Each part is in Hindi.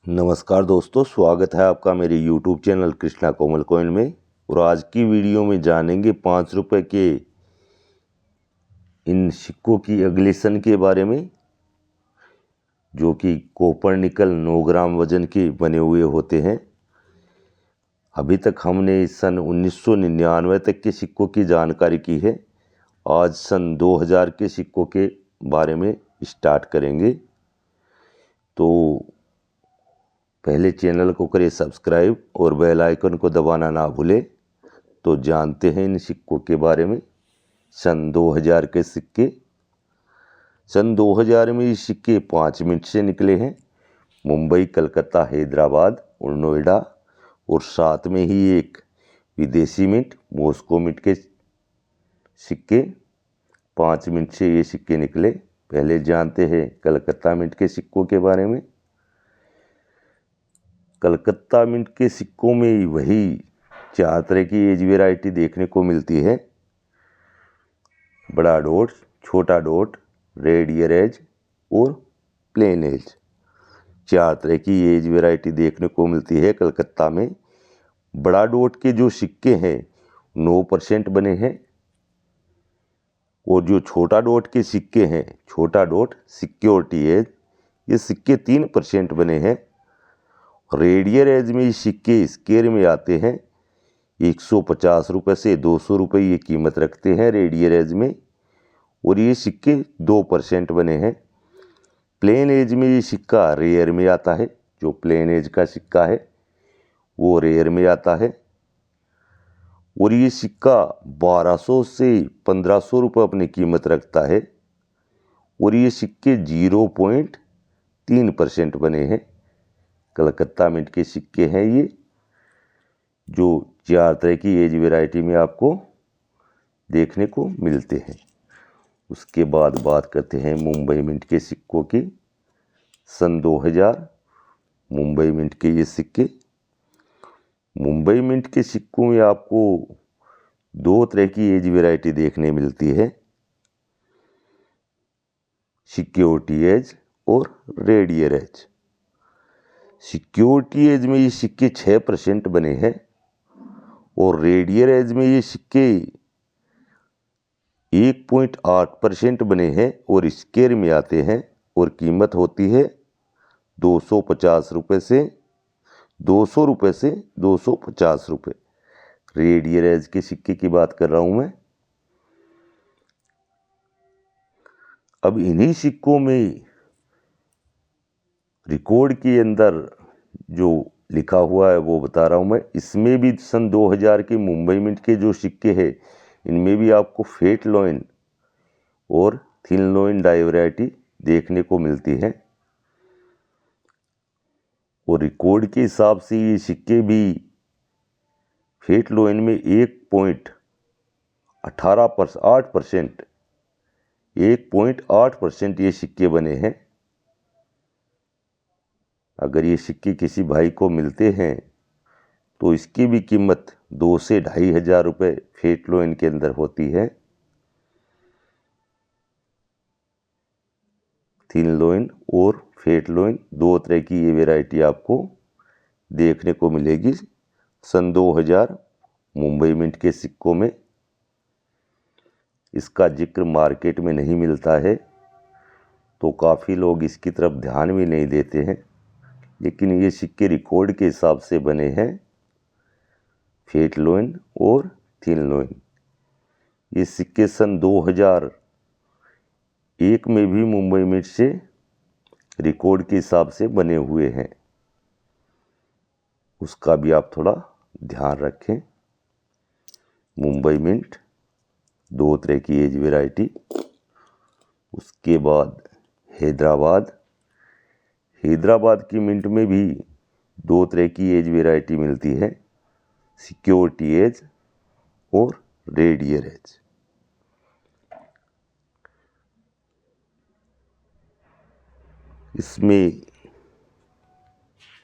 नमस्कार दोस्तों, स्वागत है आपका मेरे YouTube चैनल कृष्णा कोमल कॉइन में। और आज की वीडियो में जानेंगे 5 रुपए के इन सिक्कों की एग्लेशन के बारे में, जो कि कॉपर निकल 9 ग्राम वजन के बने हुए होते हैं। अभी तक हमने सन 1999 तक के सिक्कों की जानकारी की है। आज सन 2000 के सिक्कों के बारे में स्टार्ट करेंगे। तो पहले चैनल को करें सब्सक्राइब और बेल आइकन को दबाना ना भूलें। तो जानते हैं इन सिक्कों के बारे में। सन 2000 के सिक्के। सन 2000 में ये सिक्के 5 मिनट से निकले हैं। मुंबई, कलकत्ता, हैदराबाद और नोएडा, और साथ में ही एक विदेशी मिंट, मॉस्को मिंट के सिक्के। 5 मिनट से ये सिक्के निकले। पहले जानते हैं कलकत्ता मिंट के सिक्कों के बारे में। कलकत्ता मिंट के सिक्कों में वही 4 तरह की एज वेराइटी देखने को मिलती है। बड़ा डॉट, छोटा डॉट, रेडियल एज और प्लेन एज। 4 तरह की एज वेराइटी देखने को मिलती है कलकत्ता में। बड़ा डॉट के जो सिक्के हैं 9% बने हैं, और जो छोटा डॉट के सिक्के हैं, छोटा डॉट सिक्योरिटी एज, ये सिक्के 3% बने हैं। रेडियल एज में ये सिक्के स्केयर में आते हैं। 150 रुपये से 200 रुपये ये कीमत रखते हैं रेडियल एज में, और ये सिक्के 2% बने हैं। प्लेन एज में ये सिक्का रेयर में आता है। जो प्लेन एज का सिक्का है वो रेयर में आता है, और ये सिक्का 1200 से 1500 रुपये अपनी कीमत रखता है। और ये सिक्के 0.3% बने हैं। कलकत्ता मिंट के सिक्के हैं ये, जो 4 तरह की एज वेराइटी में आपको देखने को मिलते हैं। उसके बाद बात करते हैं मुंबई मिंट के सिक्कों की। सन 2000 मुंबई मिंट के ये सिक्के। मुंबई मिंट के सिक्कों में आपको 2 तरह की एज वेराइटी देखने मिलती है, सिक्योरिटी एज और रेडियल एज। सिक्योरिटी एज में ये सिक्के 6% बने हैं, और रेडियल एज में ये सिक्के 1.8% बने हैं और स्केयर में आते हैं, और कीमत होती है 250 रुपये से 200 रुपये से 250 रुपये। रेडियल एज के सिक्के की बात कर रहा हूँ मैं। अब इन्हीं सिक्कों में रिकॉर्ड के अंदर जो लिखा हुआ है वो बता रहा हूँ मैं। इसमें भी सन 2000 के मुंबई मिंट के जो सिक्के हैं, इनमें भी आपको फेट लॉइन और थिन लॉइन डाई वैरायटी देखने को मिलती है। और रिकॉर्ड के हिसाब से ये सिक्के भी फेट लॉइन में 1.8% ये सिक्के बने हैं। अगर ये सिक्के किसी भाई को मिलते हैं तो इसकी भी कीमत 2 से 2500 रुपये फेट लॉइन के अंदर होती है। थिन लॉइन और फेट लॉइन 2 तरह की ये वैरायटी आपको देखने को मिलेगी सन 2000 मुंबई मिंट के सिक्कों में। इसका जिक्र मार्केट में नहीं मिलता है, तो काफ़ी लोग इसकी तरफ ध्यान भी नहीं देते हैं। लेकिन ये सिक्के रिकॉर्ड के हिसाब से बने हैं, फेट लॉइन और थिन लॉइन। ये सिक्के सन 2001 में भी मुंबई मिंट से रिकॉर्ड के हिसाब से बने हुए हैं। उसका भी आप थोड़ा ध्यान रखें। मुंबई मिंट 2 तरह की एज वेराइटी। उसके बाद हैदराबाद की मिंट में भी 2 तरह की एज वेराइटी मिलती है, सिक्योरिटी एज और रेडियल एज। इसमें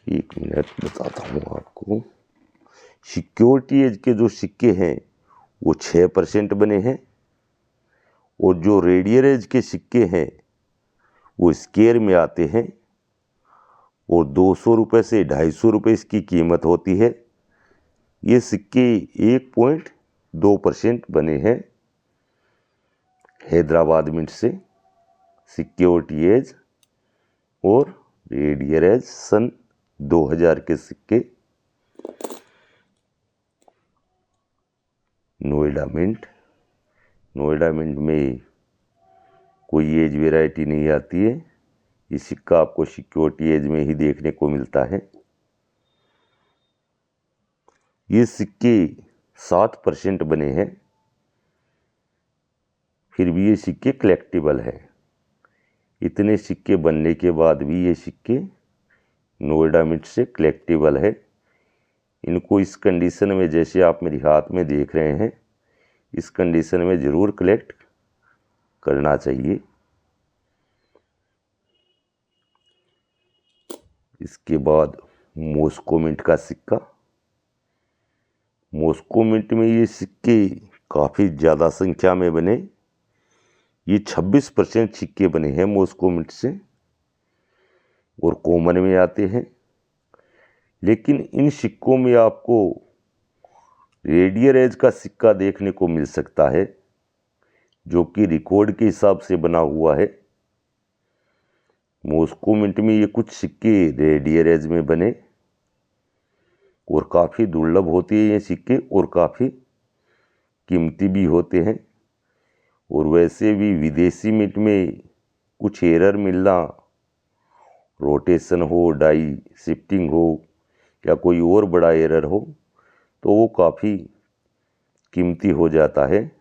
1 मिनट बताता हूँ आपको। सिक्योरिटी एज के जो सिक्के हैं वो 6% बने हैं, और जो रेडियल एज के सिक्के हैं वो स्केयर में आते हैं, और 200 रुपये से 250 रुपये इसकी कीमत होती है। ये सिक्के 1.2% बने हैं हैदराबाद मिंट से। सिक्योरिटी एज और रेडियर एज सन 2000 के सिक्के। नोएडा मिंट में कोई एज वेराइटी नहीं आती है। ये सिक्का आपको सिक्योरिटी एज में ही देखने को मिलता है। ये सिक्के 7% बने हैं, फिर भी ये सिक्के कलेक्टिबल है। इतने सिक्के बनने के बाद भी ये सिक्के नोएडा मिंट से कलेक्टिबल है। इनको इस कंडीशन में, जैसे आप मेरे हाथ में देख रहे हैं, इस कंडीशन में ज़रूर कलेक्ट करना चाहिए। इसके बाद मॉस्को मिंट का सिक्का। मॉस्को मिंट में ये सिक्के काफ़ी ज़्यादा संख्या में बने। ये 26% सिक्के बने हैं मॉस्को मिंट से और कॉमन में आते हैं। लेकिन इन सिक्कों में आपको रेडियर एज का सिक्का देखने को मिल सकता है, जो कि रिकॉर्ड के हिसाब से बना हुआ है। मॉस्को मिंट में ये कुछ सिक्के रेडियर एज में बने और काफ़ी दुर्लभ होते हैं ये सिक्के और काफ़ी कीमती भी होते हैं। और वैसे भी विदेशी मिंट में कुछ एरर मिलना, रोटेशन हो, डाई शिफ्टिंग हो या कोई और बड़ा एरर हो, तो वो काफ़ी कीमती हो जाता है।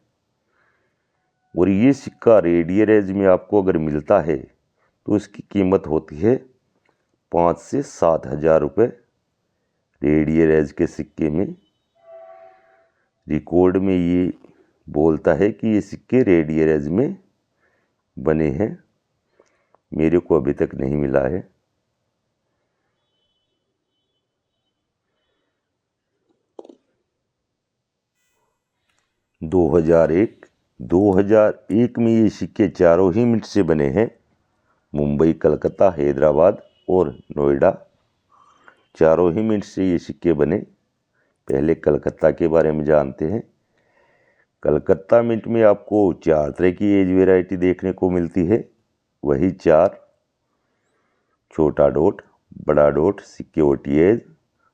और ये सिक्का रेडियर एज में आपको अगर मिलता है तो इसकी कीमत होती है 5 से 7 हज़ार रुपये। रेडियर एज के सिक्के में रिकॉर्ड में ये बोलता है कि ये सिक्के रेडियर एज में बने हैं। मेरे को अभी तक नहीं मिला है। दो हजार एक में ये सिक्के चारों ही मिंट से बने हैं। मुंबई, कलकत्ता, हैदराबाद और नोएडा, चारों ही मिंट से ये सिक्के बने। पहले कलकत्ता के बारे में जानते हैं। कलकत्ता मिंट में आपको 4 तरह की एज वेराइटी देखने को मिलती है। वही 4: छोटा डॉट, बड़ा डॉट, सिक्योरिटी एज,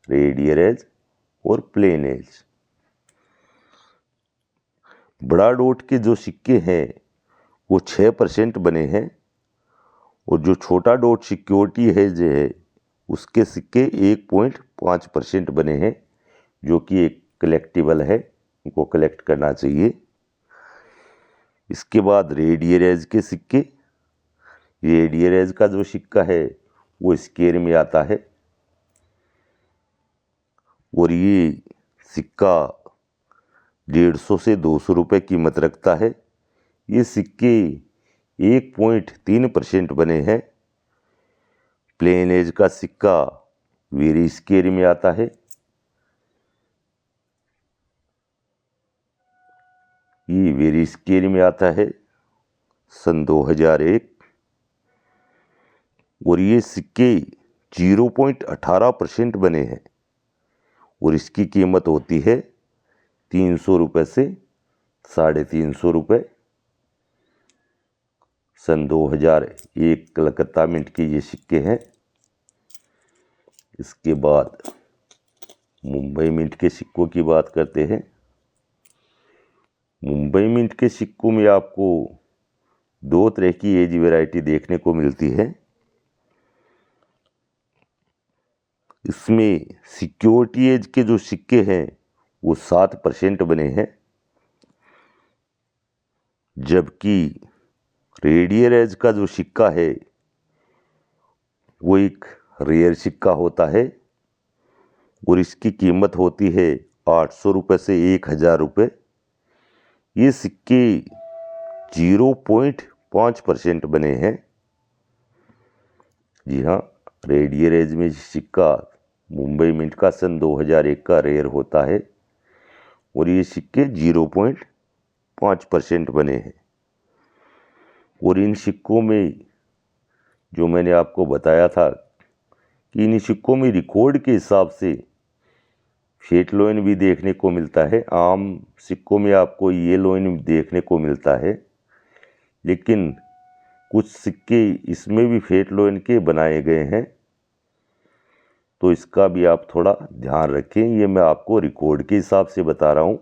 रेडियर एज और प्लेन एज। बड़ा डॉट के जो सिक्के हैं वो 6% बने हैं और जो छोटा डॉट सिक्योरिटी एज है उसके सिक्के 1.5% बने हैं, जो कि एक कलेक्टिबल है, उनको कलेक्ट करना चाहिए। इसके बाद रेडियर एज के सिक्के। रेडियर एज का जो सिक्का है वो स्क्वायर में आता है और ये सिक्का 150 से 200 रुपये कीमत रखता है। ये सिक्के 1.3% बने हैं। प्लेन एज का सिक्का वेरी स्क्वायर में आता है। ये वेरी स्क्वायर में आता है सन 2001 और ये सिक्के 0.18% बने हैं और इसकी कीमत होती है 300 रुपये से 350 रुपये। सन 2001 कलकत्ता मिंट के ये सिक्के हैं। इसके बाद मुंबई मिंट के सिक्कों की बात करते हैं। मुंबई मिंट के सिक्कों में आपको 2 तरह की एज वैरायटी देखने को मिलती है। इसमें सिक्योरिटी एज के जो सिक्के हैं वो 7% बने हैं, जबकि रेडियर एज का जो सिक्का है वो एक रेयर सिक्का होता है और इसकी कीमत होती है 800 रुपये से 1000 रुपये। ये सिक्के 0.5% बने हैं। जी हाँ, रेडियर एज में सिक्का मुंबई मिंट का सन 2001 का रेयर होता है और ये सिक्के 0.5% बने हैं। और इन सिक्कों में जो मैंने आपको बताया था कि इन सिक्कों में रिकॉर्ड के हिसाब से फेट लॉइन भी देखने को मिलता है। आम सिक्कों में आपको ये लॉइन देखने को मिलता है, लेकिन कुछ सिक्के इसमें भी फेट लॉइन के बनाए गए हैं, तो इसका भी आप थोड़ा ध्यान रखें। ये मैं आपको रिकॉर्ड के हिसाब से बता रहा हूँ,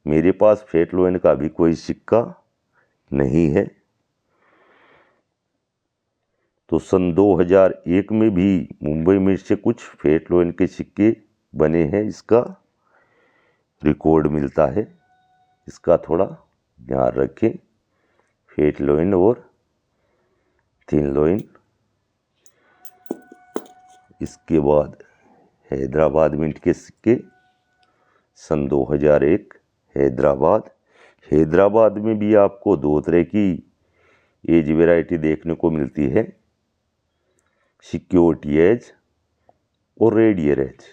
मेरे पास फेट लॉइन का भी कोई सिक्का नहीं है। तो सन 2001 में भी मुंबई मिंट से कुछ फेट लॉइन के सिक्के बने हैं, इसका रिकॉर्ड मिलता है, इसका थोड़ा ध्यान रखें। फेट लॉइन और थिन लॉइन। इसके बाद हैदराबाद मिंट के सिक्के सन 2001 हैदराबाद में भी आपको दो तरह की एज वैरायटी देखने को मिलती है, सिक्योरिटी एज और रेडियर एज।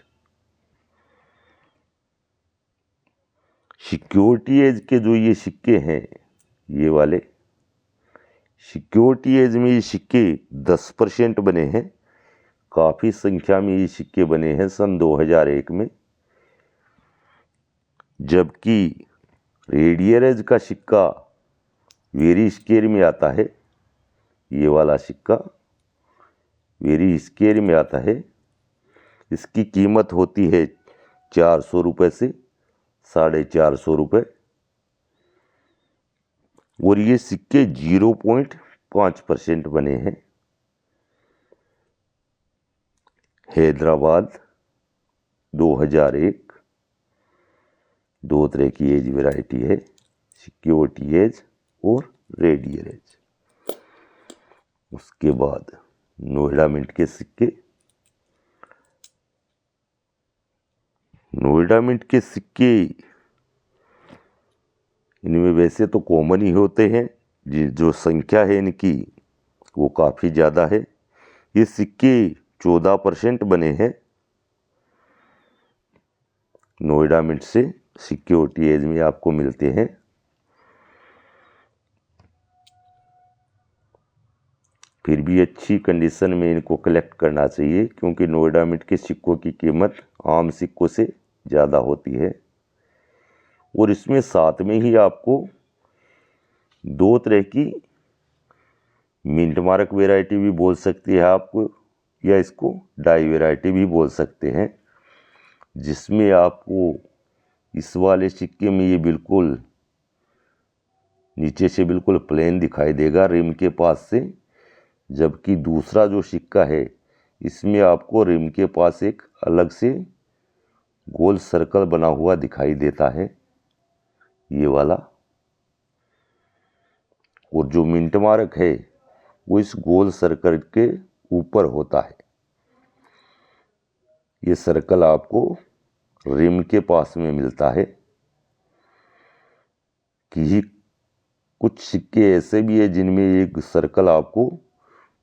सिक्योरिटी एज के जो ये सिक्के हैं, ये वाले सिक्योरिटी एज में ये सिक्के 10% बने हैं, काफ़ी संख्या में ये सिक्के बने हैं सन 2001 में। जबकि रेडियर एज का सिक्का वेरी स्केयर में आता है, ये वाला सिक्का वेरी स्केयर में आता है। इसकी कीमत होती है 400 रुपये से 450 रुपये, और ये सिक्के 0.5% बने हैं। हैदराबाद 2001 दो तरह की एज वैरायटी है, सिक्योरिटी एज और रेडियर एज। उसके बाद नोएडा मिंट के सिक्के। नोएडा मिंट के सिक्के इनमें वैसे तो कॉमन ही होते हैं, जो संख्या है इनकी वो काफ़ी ज़्यादा है। ये सिक्के 14% बने हैं नोएडा मिंट से, सिक्योरिटी एज में आपको मिलते हैं। फिर भी अच्छी कंडीशन में इनको कलेक्ट करना चाहिए, क्योंकि नोएडा मिंट के सिक्कों की कीमत आम सिक्कों से ज़्यादा होती है। और इसमें साथ में ही आपको दो तरह की मिंट मार्क वैरायटी भी बोल सकती है आपको, या इसको डाई वैरायटी भी बोल सकते हैं, जिसमें आपको इस वाले सिक्के में ये बिल्कुल नीचे से बिल्कुल प्लेन दिखाई देगा रिम के पास से, जबकि दूसरा जो सिक्का है इसमें आपको रिम के पास एक अलग से गोल सर्कल बना हुआ दिखाई देता है, ये वाला। और जो मिंट मार्क है वो इस गोल सर्कल के ऊपर होता है। ये सर्कल आपको रिम के पास में मिलता है। कि कुछ सिक्के ऐसे भी है जिनमें एक सर्कल आपको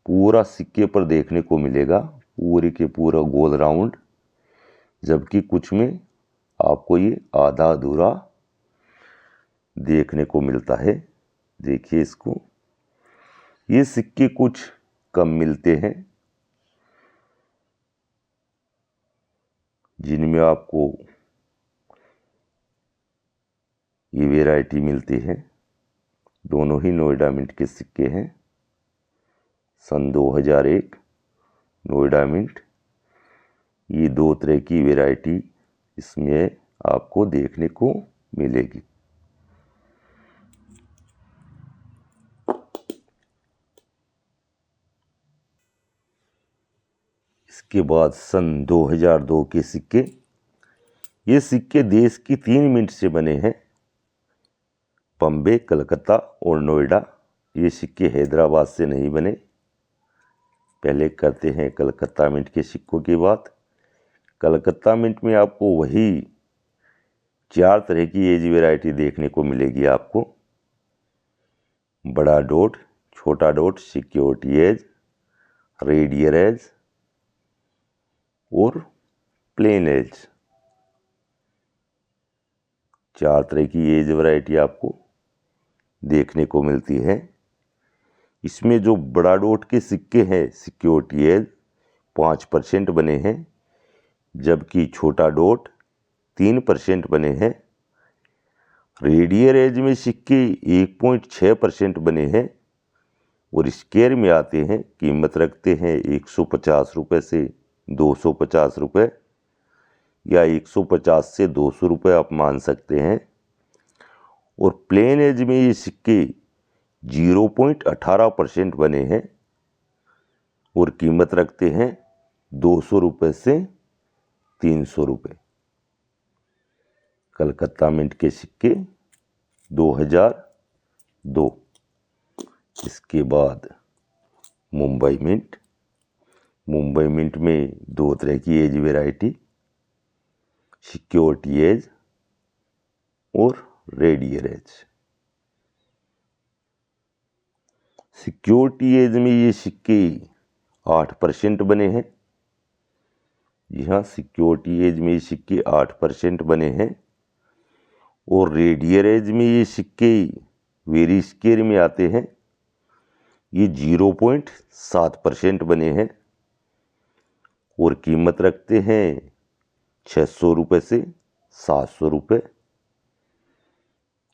पूरा सिक्के पर देखने को मिलेगा, पूरे के पूरा गोल राउंड, जबकि कुछ में आपको ये आधा अधूरा देखने को मिलता है। देखिए इसको, ये सिक्के कुछ कम मिलते हैं, जिनमें आपको ये वैरायटी मिलती है। दोनों ही नोएडा मिंट के सिक्के हैं, सन 2001 नोएडा मिंट। ये दो तरह की वैरायटी इसमें आपको देखने को मिलेगी। इसके बाद सन 2002 के सिक्के। ये सिक्के देश की 3 मिंट से बने हैं, बम्बे, कलकत्ता और नोएडा। ये सिक्के हैदराबाद से नहीं बने। पहले करते हैं कलकत्ता मिंट के सिक्कों की बात। कलकत्ता मिंट में आपको वही 4 तरह की एज वैरायटी देखने को मिलेगी आपको। बड़ा डॉट, छोटा डॉट, सिक्योरिटी एज, रेडियर एज और प्लेन एज। 4 तरह की एज वैरायटी आपको देखने को मिलती है। इसमें जो बड़ा डॉट के सिक्के हैं सिक्योरिटी एज, 5% बने हैं, जबकि छोटा डॉट 3% बने हैं। रेडियल एज में सिक्के 1.6% बने हैं और स्क्वायर में आते हैं, कीमत रखते हैं 150 रुपये से 250 रुपये या 150 से 200 रुपये आप मान सकते हैं। और प्लेन एज में ये सिक्के 0.18% बने हैं और कीमत रखते हैं 200 रुपये से 300 रुपये। कलकत्ता मिंट के सिक्के 2002। इसके बाद मुंबई मिंट। मुंबई मिंट में 2 तरह की एज वैरायटी, सिक्योरिटी एज और रेडियल एज। सिक्योरिटी एज में ये सिक्के 8% बने हैं। जी हाँ, सिक्योरिटी एज में ये सिक्के 8% बने हैं। और रेडियल एज में ये सिक्के वेरी स्क्वायर में आते हैं, ये 0.7% बने हैं और कीमत रखते हैं 600 रुपये से 700 रुपये।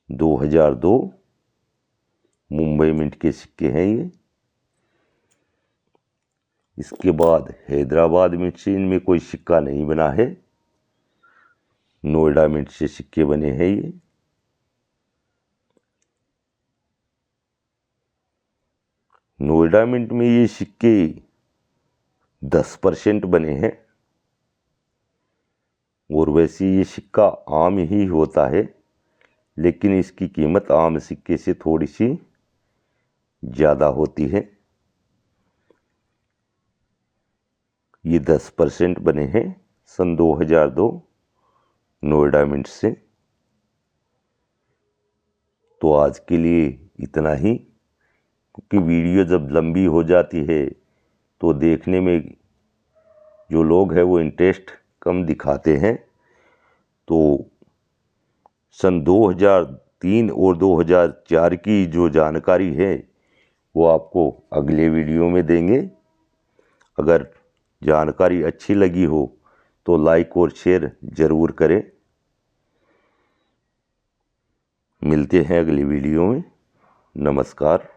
2002 मुंबई मिंट के सिक्के हैं ये। इसके बाद हैदराबाद मिंट से इनमें कोई सिक्का नहीं बना है। नोएडा मिंट से सिक्के बने हैं ये। नोएडा मिंट में ये सिक्के 10% बने हैं और वैसे ये सिक्का आम ही होता है, लेकिन इसकी कीमत आम सिक्के से थोड़ी सी ज़्यादा होती है। ये 10% बने हैं सन 2002 नोएडा मिंट से। तो आज के लिए इतना ही, क्योंकि वीडियो जब लंबी हो जाती है तो देखने में जो लोग हैं वो इंटरेस्ट कम दिखाते हैं। तो सन 2003 और 2004 की जो जानकारी है वो आपको अगले वीडियो में देंगे। अगर जानकारी अच्छी लगी हो तो लाइक और शेयर ज़रूर करें। मिलते हैं अगली वीडियो में। नमस्कार।